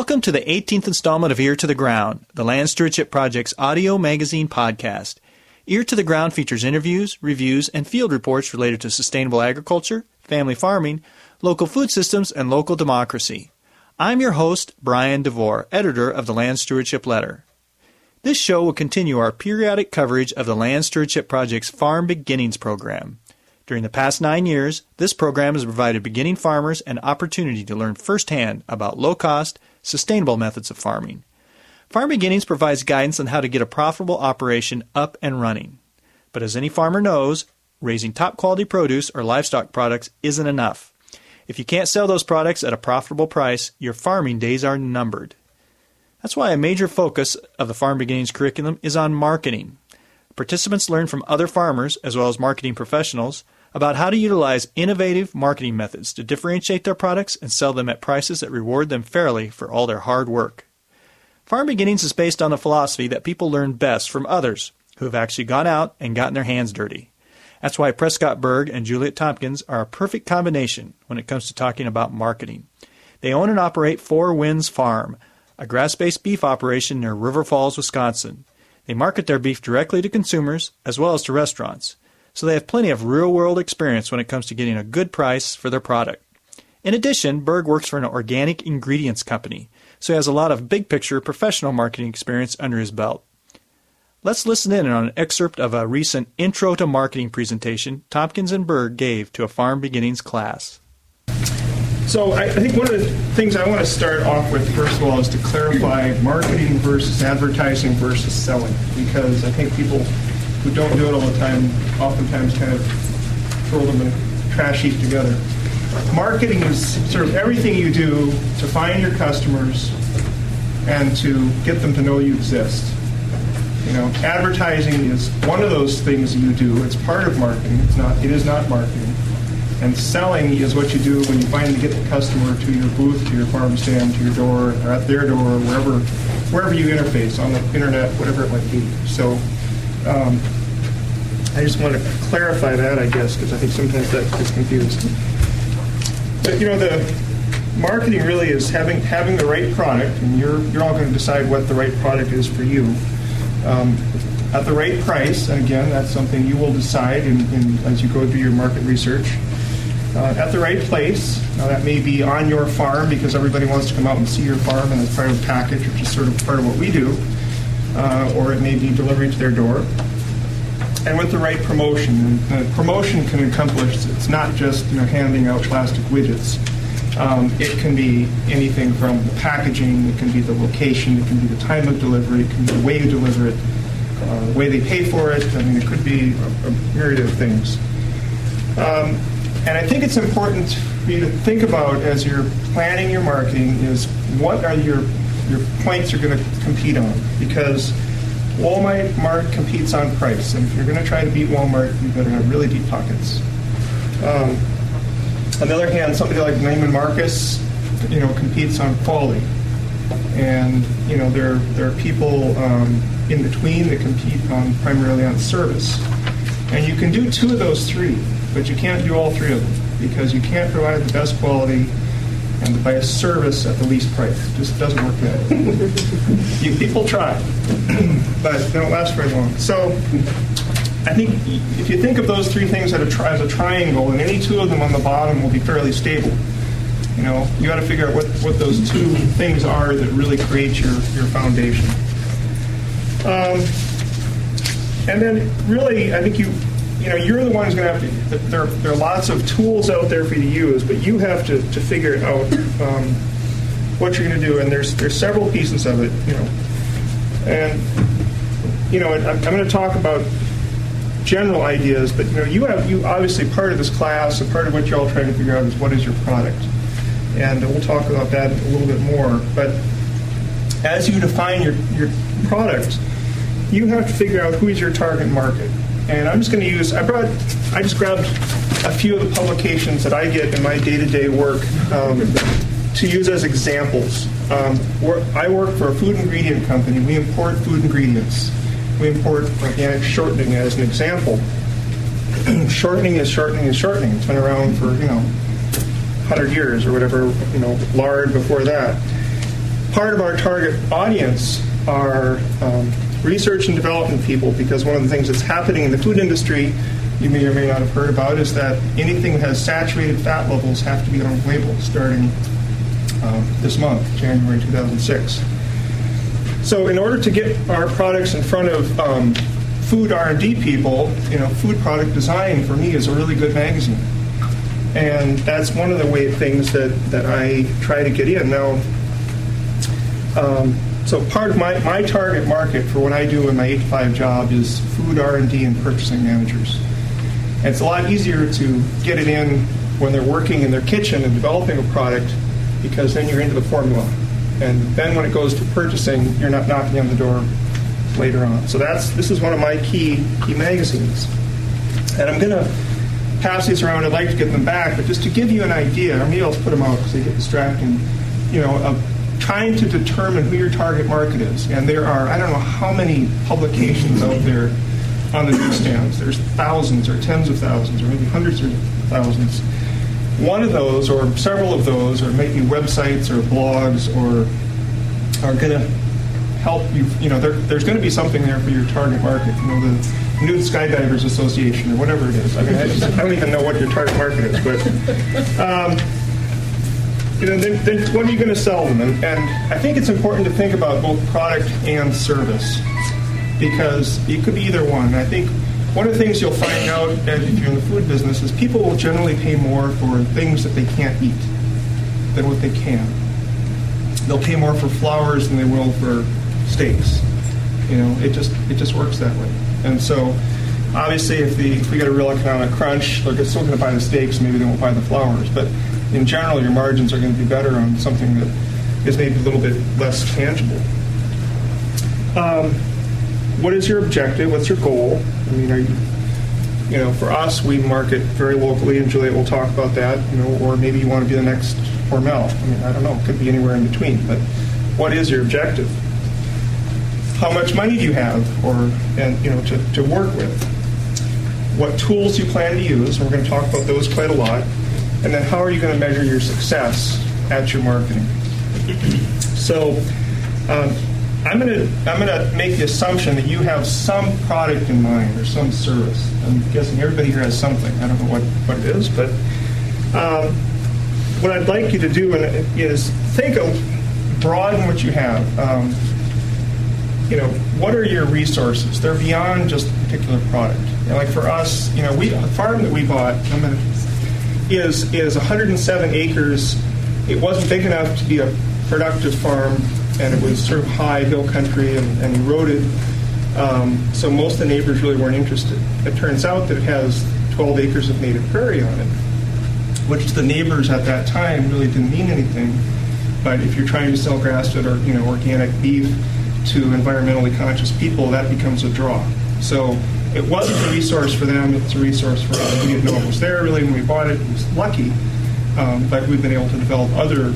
Welcome to the 18th installment of Ear to the Ground, the Land Stewardship Project's audio magazine podcast. Ear to the Ground features interviews, reviews, and field reports related to sustainable agriculture, family farming, local food systems, and local democracy. I'm your host, Brian DeVore, editor of the Land Stewardship Letter. This show will continue our periodic coverage of the Land Stewardship Project's Farm Beginnings program. During the past 9 years, this program has provided beginning farmers an opportunity to learn firsthand about low-cost, sustainable methods of farming. Farm Beginnings provides guidance on how to get a profitable operation up and running. But as any farmer knows, raising top-quality produce or livestock products isn't enough. If you can't sell those products at a profitable price, your farming days are numbered. That's why a major focus of the Farm Beginnings curriculum is on marketing. Participants learn from other farmers, as well as marketing professionals, about how to utilize innovative marketing methods to differentiate their products and sell them at prices that reward them fairly for all their hard work. Farm Beginnings is based on the philosophy that people learn best from others who have actually gone out and gotten their hands dirty. That's why Prescott Berg and Juliet Tompkins are a perfect combination when it comes to talking about marketing. They own and operate Four Winds Farm, a grass-based beef operation near River Falls, Wisconsin. They market their beef directly to consumers as well as to restaurants, so they have plenty of real-world experience when it comes to getting a good price for their product. In addition, Berg works for an organic ingredients company, so he has a lot of big-picture professional marketing experience under his belt. Let's listen in on an excerpt of a recent Intro to Marketing presentation Tompkins and Berg gave to a Farm Beginnings class. So I think one of the things I want to start off with, first of all, is to clarify marketing versus advertising versus selling, because I think people who don't do it all the time oftentimes kind of throw them in a trash heap together. Marketing is sort of everything you do to find your customers and to get them to know you exist. You know, advertising is one of those things you do. It's part of marketing. It is not marketing. And selling is what you do when you finally get the customer to your booth, to your farm stand, to your door, or at their door, wherever you interface, on the internet, whatever it might be. So I just want to clarify that, I guess, because I think sometimes that gets confused. But, you know, the marketing really is having the right product, and you're all going to decide what the right product is for you, at the right price. And again, that's something you will decide as you go do your market research. At the right place. Now, that may be on your farm because everybody wants to come out and see your farm, and it's part of the package, which is sort of part of what we do. Or it may be delivery to their door. And with the right promotion. And promotion can accomplish, it's not just handing out plastic widgets. It can be anything from the packaging, it can be the location, it can be the time of delivery, it can be the way you deliver it, the way they pay for it. I mean, it could be a myriad of things. And I think it's important for you to think about as you're planning your marketing is what are your points you're going to compete on. Because Walmart competes on price. And if you're going to try to beat Walmart, you better have really deep pockets. On the other hand, somebody like Neiman Marcus, competes on quality. And, there are people in between that compete primarily on service. And you can do two of those three, but you can't do all three of them because you can't provide the best quality and by a service at the least price. It just doesn't work that way. People try, but they don't last very long. So I think if you think of those three things as a triangle, and any two of them on the bottom will be fairly stable. You got to figure out what those two things are that really create your foundation. And then really, I think you're the one who's going to have to. There are lots of tools out there for you to use, but you have to figure out what you're going to do. And there's several pieces of it, And I'm going to talk about general ideas, but you obviously part of this class and part of what you're all trying to figure out is what is your product, and we'll talk about that a little bit more. But as you define your product, you have to figure out who is your target market. And I'm just going to use, I just grabbed a few of the publications that I get in my day-to-day work to use as examples. I work for a food ingredient company. We import food ingredients. We import organic shortening as an example. Shortening is shortening is shortening. It's been around for, 100 years or whatever, lard before that. part of our target audience are research and development people, because one of the things that's happening in the food industry, you may or may not have heard about, is that anything that has saturated fat levels have to be on a label starting this month, January 2006. So in order to get our products in front of food R&D people, Food Product Design for me is a really good magazine. And that's one of the things that I try to get in. Now, so part of my target market for what I do in my 8-to-5 job is food R&D and purchasing managers. And it's a lot easier to get it in when they're working in their kitchen and developing a product, because then you're into the formula. And then when it goes to purchasing, you're not knocking on the door later on. So this is one of my key magazines. And I'm going to pass these around. I'd like to get them back, but just to give you an idea, or maybe I'll put them out because they get distracting, of trying to determine who your target market is. And there are, I don't know how many publications out there on the newsstands. There's thousands or tens of thousands or maybe hundreds of thousands. One of those, or several of those, or maybe websites or blogs, or are going to help you. There's going to be something there for your target market. The Nude Skydivers Association, or whatever it is. I mean, I don't even know what your target market is, but then what are you going to sell them? And I think it's important to think about both product and service, because it could be either one. I think one of the things you'll find out if you're in the food business is people will generally pay more for things that they can't eat than what they can. They'll pay more for flowers than they will for steaks. It just works that way. And so, obviously, if we get a real economic crunch, they're still going to buy the steaks. Maybe they won't buy the flowers. But in general, your margins are going to be better on something that is maybe a little bit less tangible. What is your objective? What's your goal? I mean, are you, for us, we market very locally, and Juliet will talk about that. Or maybe you want to be the next Hormel. I mean, I don't know. It could be anywhere in between. But what is your objective? How much money do you have, to work with? What tools do you plan to use? And we're going to talk about those quite a lot. And then how are you going to measure your success at your marketing? So I'm going to make the assumption that you have some product in mind or some service. I'm guessing everybody here has something. I don't know what it is, but what I'd like you to do is broaden what you have. What are your resources? They're beyond just a particular product. Like for us, the farm that we bought is 107 acres. It wasn't big enough to be a productive farm, and it was sort of high hill country and eroded. So most of the neighbors really weren't interested. It turns out that it has 12 acres of native prairie on it, which to the neighbors at that time really didn't mean anything. But if you're trying to sell grass-fed or organic beef to environmentally conscious people, that becomes a draw. So it wasn't a resource for them, it's a resource for us. We didn't know it was there really when we bought it. It was lucky, but we've been able to develop other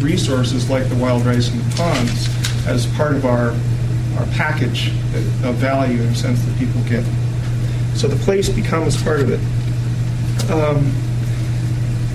resources like the wild rice and the ponds as part of our package of value in the sense that people get. So the place becomes part of it.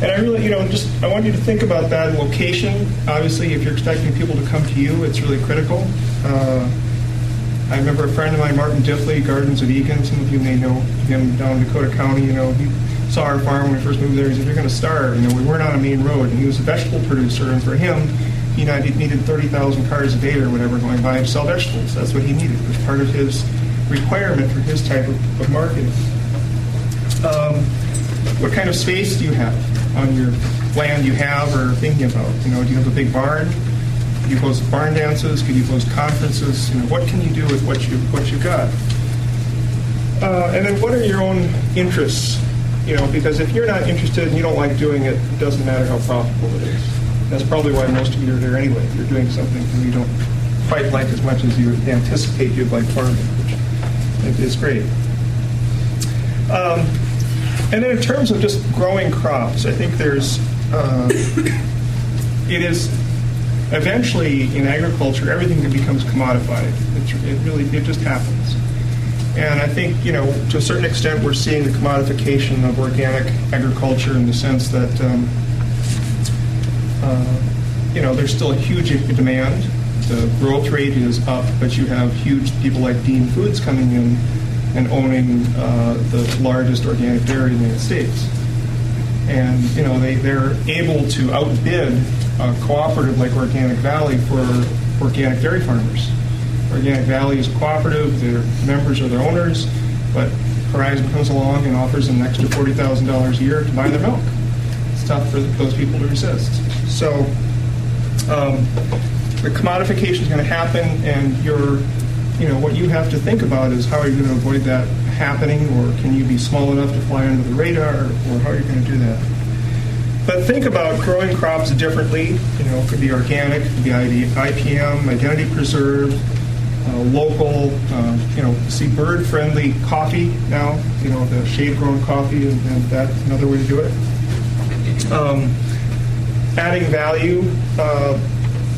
And I really, I want you to think about that location. Obviously, if you're expecting people to come to you, it's really critical. I remember a friend of mine, Martin Diffley, Gardens of Egan. Some of you may know him down in Dakota County. He saw our farm when we first moved there. He said, "You're going to starve." We weren't on a main road, and he was a vegetable producer. And for him, he needed 30,000 cars a day or whatever going by to sell vegetables. That's what he needed. It was part of his requirement for his type of marketing. What kind of space do you have on your land you have or thinking about? Do you have a big barn? Do you host barn dances? Could you host conferences? What can you do with what you've got? And then what are your own interests? Because if you're not interested and you don't like doing it, it doesn't matter how profitable it is. That's probably why most of you are there anyway. You're doing something that you don't quite like as much as you anticipate you'd like farming, which is great. And then in terms of just growing crops, I think it is eventually in agriculture, everything becomes commodified. It just happens. And I think, to a certain extent, we're seeing the commodification of organic agriculture in the sense that there's still a huge demand. The growth rate is up, but you have huge people like Dean Foods coming in and owning the largest organic dairy in the United States. And, they're able to outbid a cooperative like Organic Valley for organic dairy farmers. Organic Valley is a cooperative, their members are their owners, but Horizon comes along and offers them an extra $40,000 a year to buy their milk. It's tough for those people to resist. So the commodification is going to happen, and what you have to think about is how are you going to avoid that happening, or can you be small enough to fly under the radar, or how are you going to do that? But think about growing crops differently. It could be organic, it could be IPM, identity preserved, local. See bird-friendly coffee now. The shade-grown coffee, and that's another way to do it. Adding value,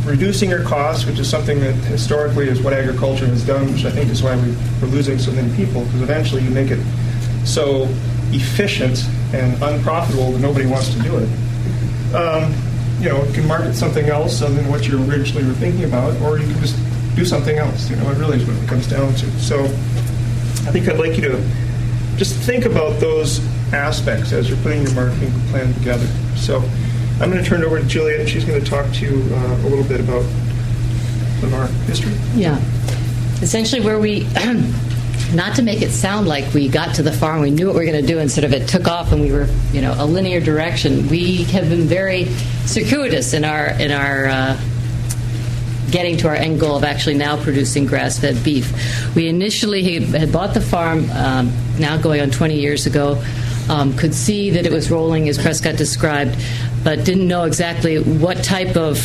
reducing your costs, which is something that historically is what agriculture has done, which I think is why we're losing so many people, because eventually you make it so efficient and unprofitable that nobody wants to do it. You can market something else other than what you originally were thinking about, or you can just do something else. It really is what it comes down to. So I think I'd like you to just think about those aspects as you're putting your marketing plan together. So I'm going to turn it over to Juliet, and she's going to talk to you a little bit about our history. Yeah. Essentially where we, not to make it sound like we got to the farm, we knew what we were going to do, and sort of it took off and we were, a linear direction. We have been very circuitous in our getting to our end goal of actually now producing grass-fed beef. We initially had bought the farm, now going on 20 years ago, could see that it was rolling as Prescott described, but didn't know exactly what type of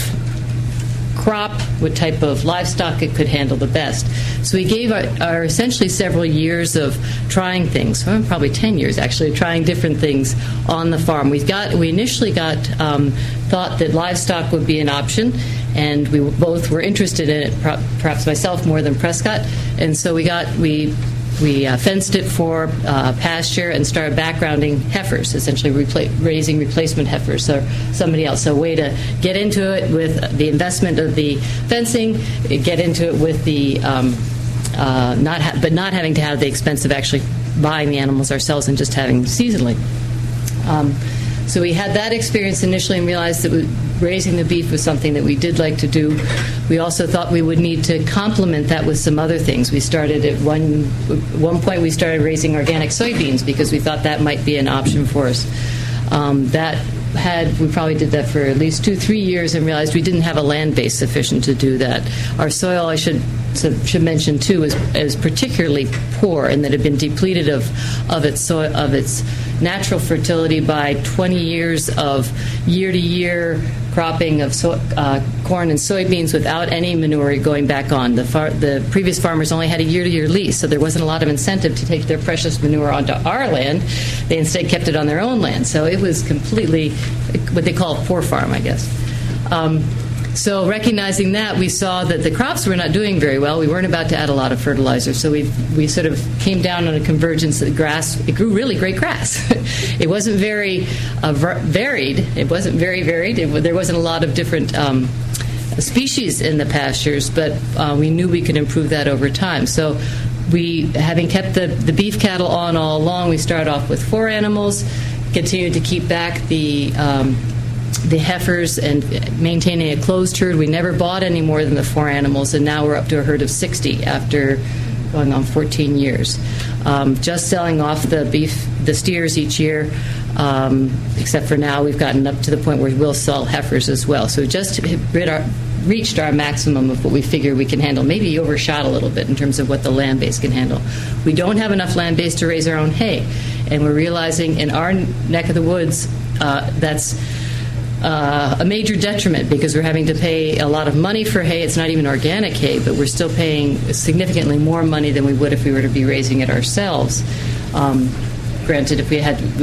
crop, what type of livestock it could handle the best. So we gave our essentially several years of trying things, probably 10 years actually, trying different things on the farm. We initially thought that livestock would be an option, and we both were interested in it, perhaps myself more than Prescott, and so we fenced it for pasture and started backgrounding heifers, essentially raising replacement heifers or somebody else. So a way to get into it with the investment of the fencing, get into it with the not having to have the expense of actually buying the animals ourselves and just having them seasonally. So we had that experience initially and realized that raising the beef was something that we did like to do. We also thought we would need to complement that with some other things. We started at one point we started raising organic soybeans because we thought that might be an option for us. We probably did that for at least 2-3 years and realized we didn't have a land base sufficient to do that. Our soil, I should mention too, is particularly poor in that it had been depleted of its natural fertility by 20 years of year-to-year cropping of corn and soybeans without any manure going back on. The previous farmers only had a year-to-year lease, so there wasn't a lot of incentive to take their precious manure onto our land. They instead kept it on their own land. So it was completely what they call a poor farm, I guess. So recognizing that, we saw that the crops were not doing very well. We weren't about to add a lot of fertilizer. So we sort of came down on a convergence that it grew really great grass. It wasn't very varied. It wasn't very varied. There wasn't a lot of different species in the pastures, but we knew we could improve that over time. So having kept the beef cattle on all along, we started off with 4 animals, continued to keep back the heifers and maintaining a closed herd. We never bought any more than the 4 animals, and now we're up to a herd of 60 after going on 14 years. Just selling off the steers each year, except for now we've gotten up to the point where we'll sell heifers as well. So we just reached our maximum of what we figure we can handle, maybe overshot a little bit in terms of what the land base can handle. We don't have enough land base to raise our own hay, and we're realizing in our neck of the woods that's a major detriment because we're having to pay a lot of money for hay. It's not even organic hay, but we're still paying significantly more money than we would if we were to be raising it ourselves. Granted, if we'd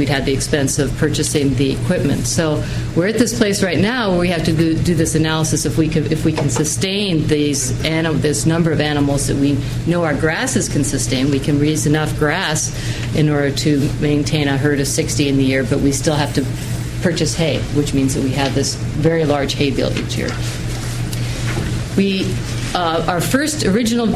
had the expense of purchasing the equipment. So we're at this place right now where we have to do this analysis if we can sustain this number of animals that we know our grasses can sustain. We can raise enough grass in order to maintain a herd of 60 in the year, but we still have to purchase hay, which means that we have this very large hay bill each year. Our first original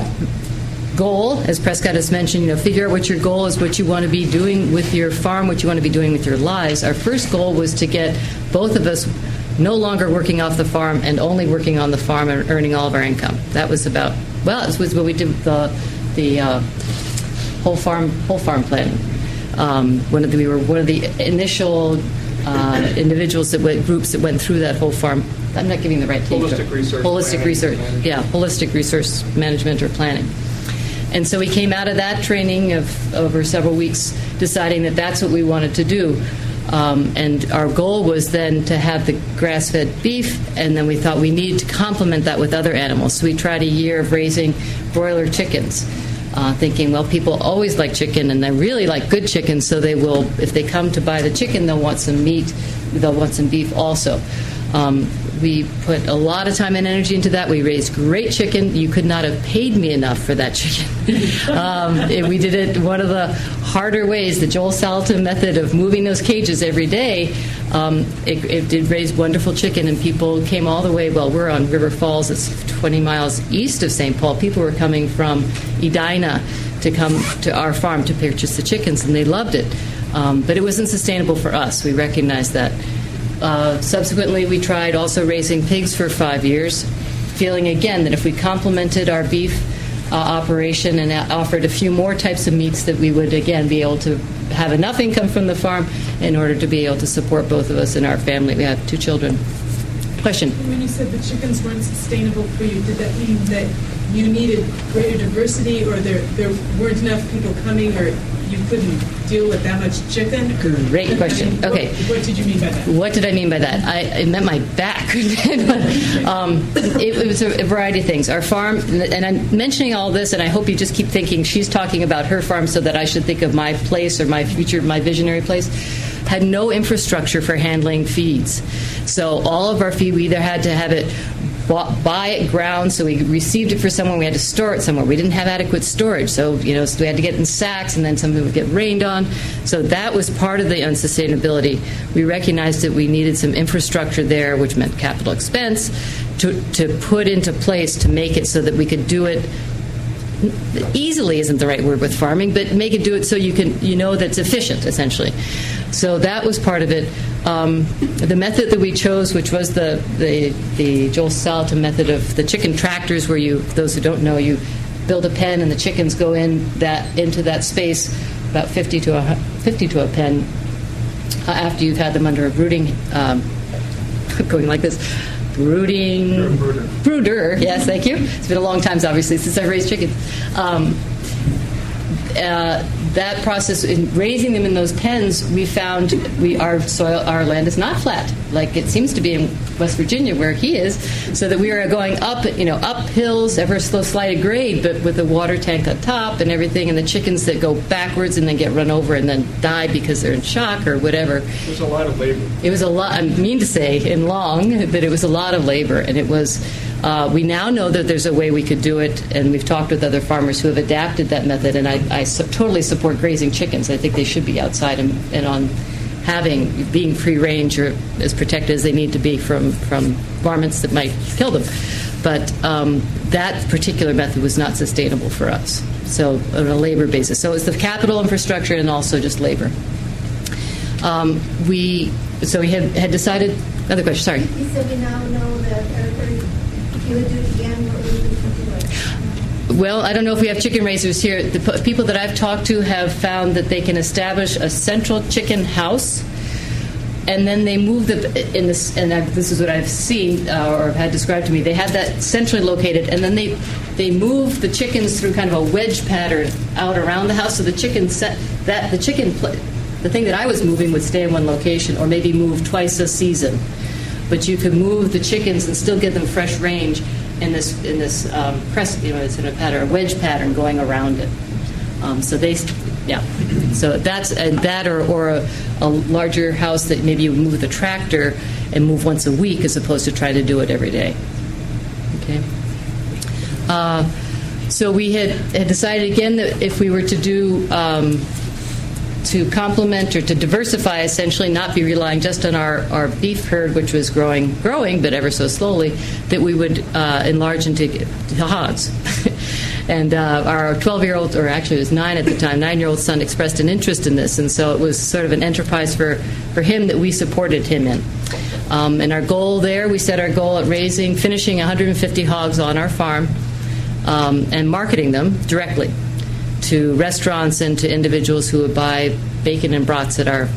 goal, as Prescott has mentioned, figure out what your goal is, what you want to be doing with your farm, what you want to be doing with your lives. Our first goal was to get both of us no longer working off the farm and only working on the farm and earning all of our income. That was about, this was what we did with the whole farm planning. We were one of the initial individuals groups that went through that whole farm. I'm not giving the right name. Holistic research. Holistic research. Yeah, holistic resource management or planning. And so we came out of that training of over several weeks deciding that that's what we wanted to do. And our goal was then to have the grass-fed beef, and then we thought we needed to complement that with other animals. So we tried a year of raising broiler chickens, thinking, well, people always like chicken, and they really like good chicken, so they will, if they come to buy the chicken, they'll want some meat, they'll want some beef also. We put a lot of time and energy into that. We raised great chicken. You could not have paid me enough for that chicken. We did it one of the harder ways, the Joel Salatin method of moving those cages every day. It did raise wonderful chicken, and people came all the way. Well, we're on River Falls. It's 20 miles east of St. Paul. People were coming from Edina to come to our farm to purchase the chickens, and they loved it. But it wasn't sustainable for us. We recognized that. Subsequently, we tried also raising pigs for 5 years, feeling again that if we complemented our beef operation and offered a few more types of meats, that we would again be able to have enough income from the farm in order to be able to support both of us and our family. We have 2 children. Question? When you said the chickens weren't sustainable for you, did that mean that you needed greater diversity, or there weren't enough people coming, or you couldn't deal with that much chicken? Great question. Okay. What did you mean by that? What did I mean by that? I meant my back. It was a variety of things. Our farm, and I'm mentioning all this, and I hope you just keep thinking she's talking about her farm so that I should think of my place or my future, my visionary place, had no infrastructure for handling feeds. So all of our feed, we either had to have it buy it ground, so we received it for someone, we had to store it somewhere. We didn't have adequate storage, so we had to get it in sacks, and then something would get rained on. So that was part of the unsustainability. We recognized that we needed some infrastructure there, which meant capital expense, to put into place to make it so that we could do it easily isn't the right word with farming, but make it do it so that's efficient, essentially. So that was part of it. The method that we chose, which was the Joel Salatin method of the chicken tractors, where those who don't know, you build a pen and the chickens go into that space, about 50 to a pen, after you've had them under a brooding, going like this, brooder. Yes, thank you. It's been a long time, obviously, since I've raised chickens. That process, in raising them in those pens, we found our land is not flat, like it seems to be in West Virginia where he is, so that we are going up hills, ever slow slight grade, but with a water tank on top and everything, and the chickens that go backwards and then get run over and then die because they're in shock or whatever. It was a lot of labor. It was a lot. I mean to say, in long, that it was a lot of labor, and it was. We now know that there's a way we could do it, and we've talked with other farmers who have adapted that method, and I totally support grazing chickens. I think they should be outside and on being free range or as protected as they need to be from varmints that might kill them. But that particular method was not sustainable for us, so on a labor basis. So it's the capital infrastructure and also just labor. We had decided. Other question, sorry. You said we now know that if you would do it again, what would you do it? Well, I don't know if we have chicken raisers here. The people that I've talked to have found that they can establish a central chicken house, and then they move this is what I've seen or had described to me. They had that centrally located, and then they move the chickens through kind of a wedge pattern out around the house. So the thing that I was moving would stay in one location, or maybe move twice a season. But you could move the chickens and still give them fresh range in this crest, it's in a pattern, a wedge pattern going around it. So that's that, or a larger house that maybe you move the tractor and move once a week as opposed to try to do it every day. Okay. So we had decided again that if we were to do to complement or to diversify, essentially, not be relying just on our beef herd, which was growing, but ever so slowly, that we would enlarge into hogs. And our 12-year-old, or actually it was 9 at the time, 9-year-old son expressed an interest in this, and so it was sort of an enterprise for him that we supported him in. And our goal there, we set our goal at finishing 150 hogs on our farm and marketing them directly to restaurants and to individuals who would buy bacon and brats at our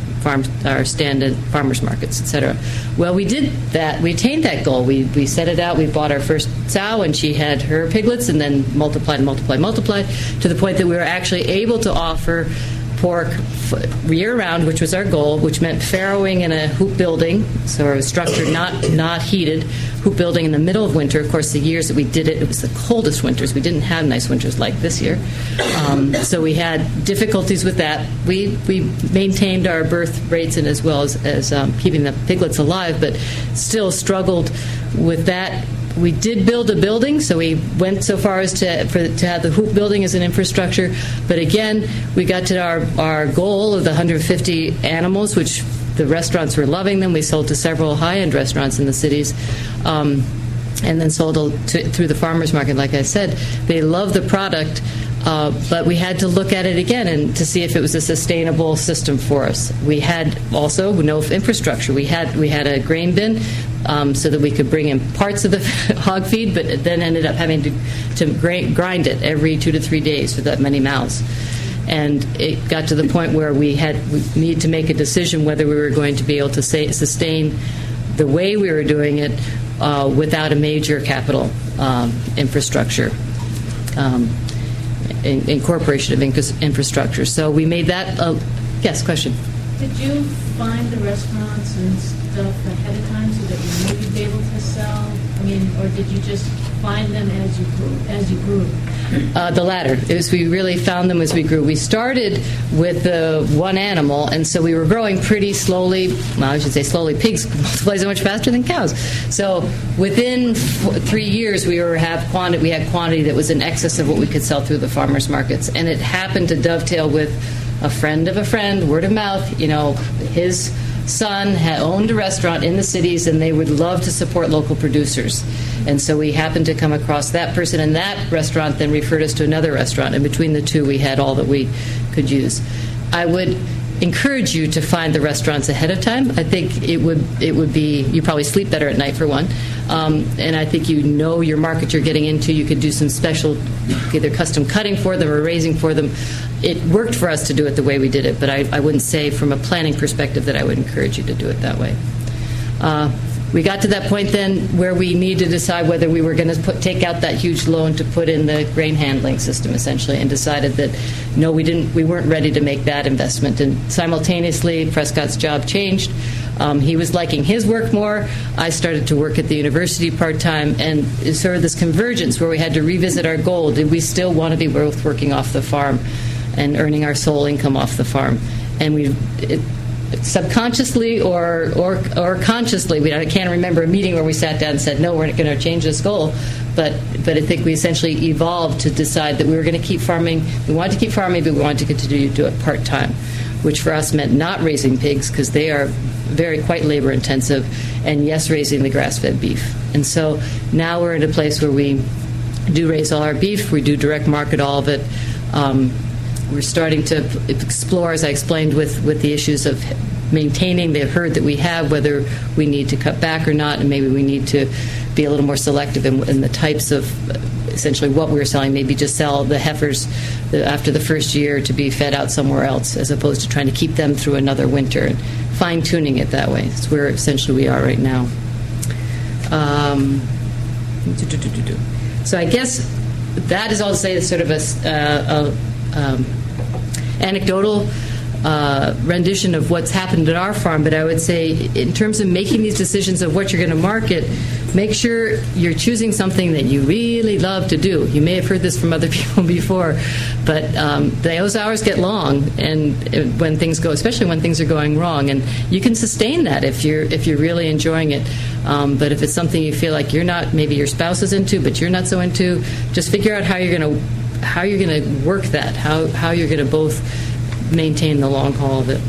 stand at farmers markets, etc. Well, we did that. We attained that goal. We set it out. We bought our first sow, and she had her piglets, and then multiplied to the point that we were actually able to offer pork year-round, which was our goal, which meant farrowing in a hoop building, so it was structured, not heated, hoop building in the middle of winter. Of course, the years that we did it, it was the coldest winters. We didn't have nice winters like this year. So we had difficulties with that. We maintained our birth rates and as well as keeping the piglets alive, but still struggled with that. We did build a building, so we went so far as to have the hoop building as an infrastructure. But again, we got to our goal of the 150 animals, which the restaurants were loving them. We sold to several high-end restaurants in the cities, and then sold through the farmers market. Like I said, they love the product, but we had to look at it again and to see if it was a sustainable system for us. We had also no infrastructure. We had a grain bin. So that we could bring in parts of the hog feed, but then ended up having to grind it every 2 to 3 days for that many mouths. And it got to the point where we needed to make a decision whether we were going to be able to sustain the way we were doing it without a major capital infrastructure, incorporation of infrastructure. So we made that. Yes, question. Did you find the restaurants and stuff ahead of time so that you knew you'd be able to sell? I mean, or did you just find them as you grew? The latter. We really found them as we grew. We started with the one animal, and so we were growing pretty slowly. Well, I should say slowly. Pigs multiply so much faster than cows. So within 3 years, we had quantity that was in excess of what we could sell through the farmers markets, and it happened to dovetail with a friend of a friend, word of mouth. His son had owned a restaurant in the cities, and they would love to support local producers. And so we happened to come across that person, and that restaurant then referred us to another restaurant. And between the two, we had all that we could use. I would encourage you to find the restaurants ahead of time. I think it would be, you probably sleep better at night for one, and I think your market you're getting into. You could do some special, either custom cutting for them or raising for them. It worked for us to do it the way we did it, but I wouldn't say from a planning perspective that I would encourage you to do it that way. We got to that point then where we needed to decide whether we were going to take out that huge loan to put in the grain handling system, essentially, and decided that no, we weren't ready to make that investment. And simultaneously, Prescott's job changed. He was liking his work more. I started to work at the university part-time, and it's sort of this convergence where we had to revisit our goal. Did we still want to be both working off the farm and earning our sole income off the farm? And subconsciously or consciously, I can't remember a meeting where we sat down and said, no, we're not going to change this goal. But I think we essentially evolved to decide that we were going to keep farming. We wanted to keep farming, but we wanted to continue to do it part-time, which for us meant not raising pigs because they are quite labor-intensive, and yes, raising the grass-fed beef. And so now we're in a place where we do raise all our beef. We do direct market all of it. We're starting to explore, as I explained, with the issues of maintaining the herd that we have, whether we need to cut back or not, and maybe we need to be a little more selective in the types of, essentially, what we're selling. Maybe just sell the heifers after the first year to be fed out somewhere else, as opposed to trying to keep them through another winter and fine-tuning it that way. It's where essentially we are right now. So I guess that is all to say is sort of a anecdotal rendition of what's happened at our farm, but I would say in terms of making these decisions of what you're going to market, make sure you're choosing something that you really love to do. You may have heard this from other people before, but those hours get long, and when things go, especially when things are going wrong, and you can sustain that if you're really enjoying it. But if it's something you feel like you're not, maybe your spouse is into, but you're not so into, just figure out how you're going to work that, how you're going to both maintain the long haul of it.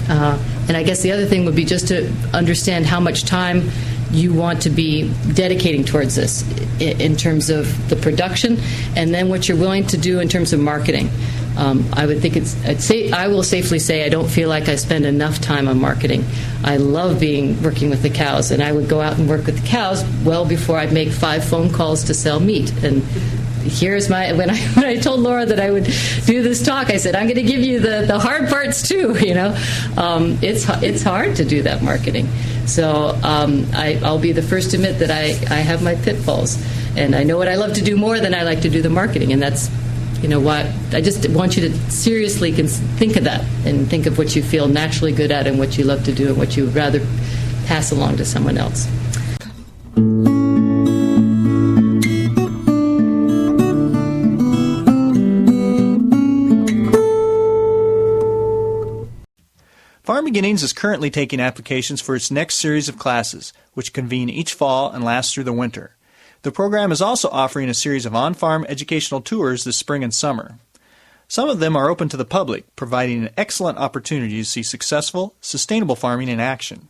And I guess the other thing would be just to understand how much time you want to be dedicating towards this in terms of the production, and then what you're willing to do in terms of marketing. I would think I will safely say I don't feel like I spend enough time on marketing. I love working with the cows, and I would go out and work with the cows well before I'd make 5 phone calls to sell meat. And here's when I told Laura that I would do this talk, I said, I'm going to give you the hard parts too. It's hard to do that marketing. So I'll be the first to admit that I have my pitfalls, and I know what I love to do more than I like to do the marketing, and that's what I just want you to seriously think of that, and think of what you feel naturally good at and what you love to do and what you would rather pass along to someone else. Farm Beginnings is currently taking applications for its next series of classes, which convene each fall and last through the winter. The program is also offering a series of on-farm educational tours this spring and summer. Some of them are open to the public, providing an excellent opportunity to see successful, sustainable farming in action.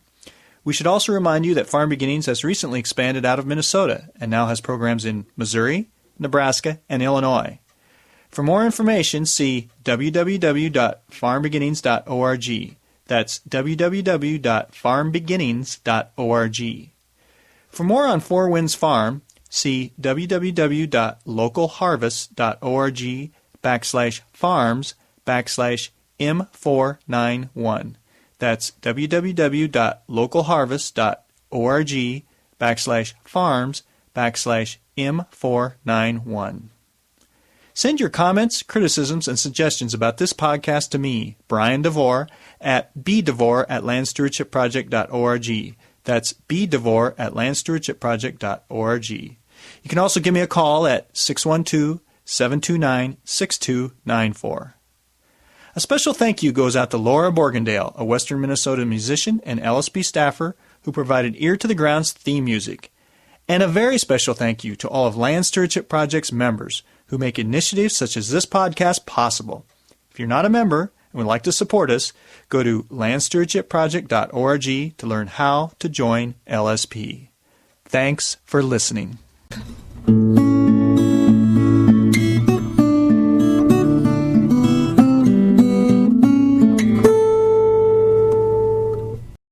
We should also remind you that Farm Beginnings has recently expanded out of Minnesota and now has programs in Missouri, Nebraska, and Illinois. For more information, see www.farmbeginnings.org. That's www.farmbeginnings.org. For more on Four Winds Farm, see www.localharvest.org/farms/M491. That's www.localharvest.org/farms/M491. Send your comments, criticisms, and suggestions about this podcast to me, Brian DeVore, at bdevore@landstewardshipproject.org. That's bdevore@landstewardshipproject.org. You can also give me a call at 612-729-6294. A special thank you goes out to Laura Borgendale, a Western Minnesota musician and LSP staffer who provided Ear to the Ground's theme music. And a very special thank you to all of Land Stewardship Project's members who make initiatives such as this podcast possible. If you're not a member and would like to support us, go to landstewardshipproject.org to learn how to join LSP. Thanks for listening.